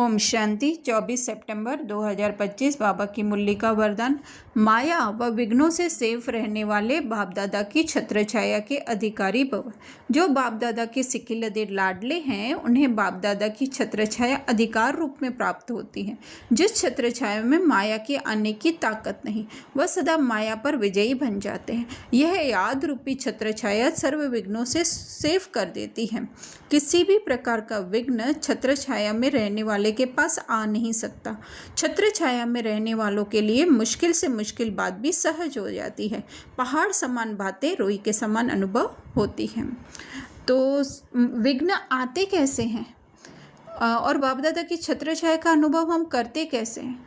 ओम शांति। 24 सितंबर 2025 बाबा की मुरली का वरदान। माया व विघ्नों से सेफ रहने वाले बाप दादा की छत्र छाया के अधिकारी भव। जो बाप दादा के सिकिलदे लाडले हैं उन्हें बाप दादा की छत्र छाया अधिकार रूप में प्राप्त होती है। जिस छत्र छाया में माया के आने की ताकत नहीं, वह सदा माया पर विजयी बन जाते हैं। यह याद रूपी छत्र छाया सर्व विघ्नों से सेफ कर देती है। किसी भी प्रकार का विघ्न छत्र छाया में रहने वाले के पास आ नहीं सकता। छत्र छाया में रहने वालों के लिए मुश्किल से मुश्किल बात भी सहज हो जाती है। पहाड़ समान बातें रोई के समान अनुभव होती हैं। तो विघ्न आते कैसे हैं और बाप दादा की छत्र छाया का अनुभव हम करते कैसे हैं?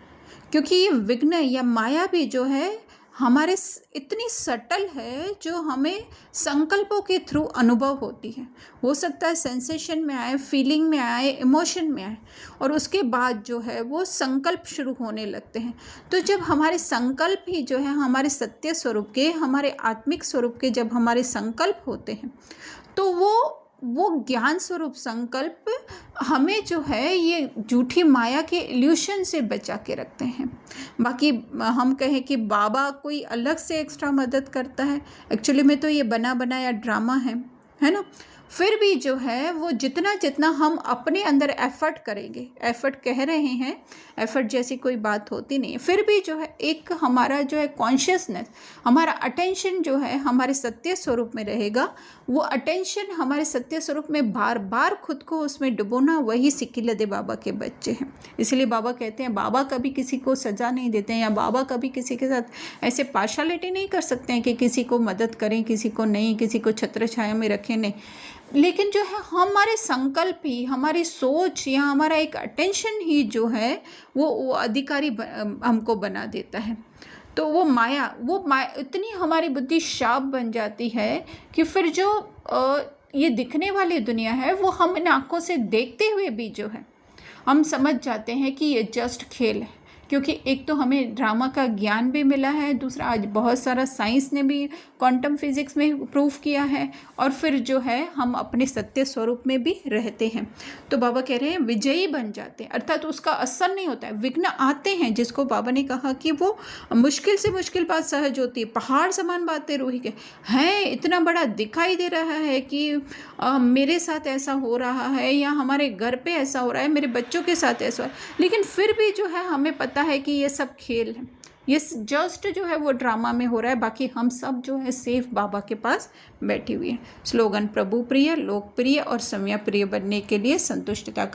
क्योंकि ये विघ्न या माया भी जो है हमारे इतनी सटल है जो हमें संकल्पों के थ्रू अनुभव होती है। हो सकता है सेंसेशन में आए, फीलिंग में आए, इमोशन में आए और उसके बाद जो है वो संकल्प शुरू होने लगते हैं। तो जब हमारे संकल्प ही जो है हमारे सत्य स्वरूप के, हमारे आत्मिक स्वरूप के जब हमारे संकल्प होते हैं तो वो ज्ञान स्वरूप संकल्प हमें जो है ये झूठी माया के इल्यूशन से बचा के रखते हैं। बाकी हम कहें कि बाबा कोई अलग से एक्स्ट्रा मदद करता है, एक्चुअली में तो ये बना बनाया ड्रामा है ना। फिर भी जो है वो जितना जितना हम अपने अंदर एफर्ट करेंगे, एफर्ट कह रहे हैं, एफर्ट जैसी कोई बात होती नहीं है, फिर भी जो है एक हमारा जो है कॉन्शियसनेस, हमारा अटेंशन जो है हमारे सत्य स्वरूप में रहेगा। वो अटेंशन हमारे सत्य स्वरूप में बार बार खुद को उसमें डुबोना, वही सिकिलदे बाबा के बच्चे हैं। इसलिए बाबा कहते हैं बाबा कभी किसी को सज़ा नहीं देते हैं, या बाबा कभी किसी के साथ ऐसे पार्शलिटी नहीं कर सकते हैं कि किसी को मदद करें, किसी को नहीं, किसी को छत्र छाया में रखें, नहीं। लेकिन जो है हमारे संकल्प ही, हमारी सोच या हमारा एक अटेंशन ही जो है वो अधिकारी हमको बना देता है। तो वो माया इतनी हमारी बुद्धि शार्प बन जाती है कि फिर जो ये दिखने वाली दुनिया है वो हम इन आँखों से देखते हुए भी जो है हम समझ जाते हैं कि ये जस्ट खेल है। क्योंकि एक तो हमें ड्रामा का ज्ञान भी मिला है, दूसरा आज बहुत सारा साइंस ने भी क्वांटम फिजिक्स में प्रूव किया है, और फिर जो है हम अपने सत्य स्वरूप में भी रहते हैं। तो बाबा कह रहे हैं विजयी बन जाते हैं, अर्थात उसका असर नहीं होता है। विघ्न आते हैं जिसको बाबा ने कहा कि वो मुश्किल से मुश्किल बात सहज होती है, पहाड़ समान बातें रोही के हैं, इतना बड़ा दिखाई दे रहा है कि मेरे साथ ऐसा हो रहा है या हमारे घर पे ऐसा हो रहा है, मेरे बच्चों के साथ ऐसा हो रहा है, लेकिन फिर भी जो है हमें पता है कि ये सब खेल है, ये जस्ट जो है वो ड्रामा में हो रहा है। बाकी हम सब जो है सेफ बाबा के पास बैठी हुई है। स्लोगन: प्रभु प्रिय, लोकप्रिय और समय प्रिय बनने के लिए संतुष्टता का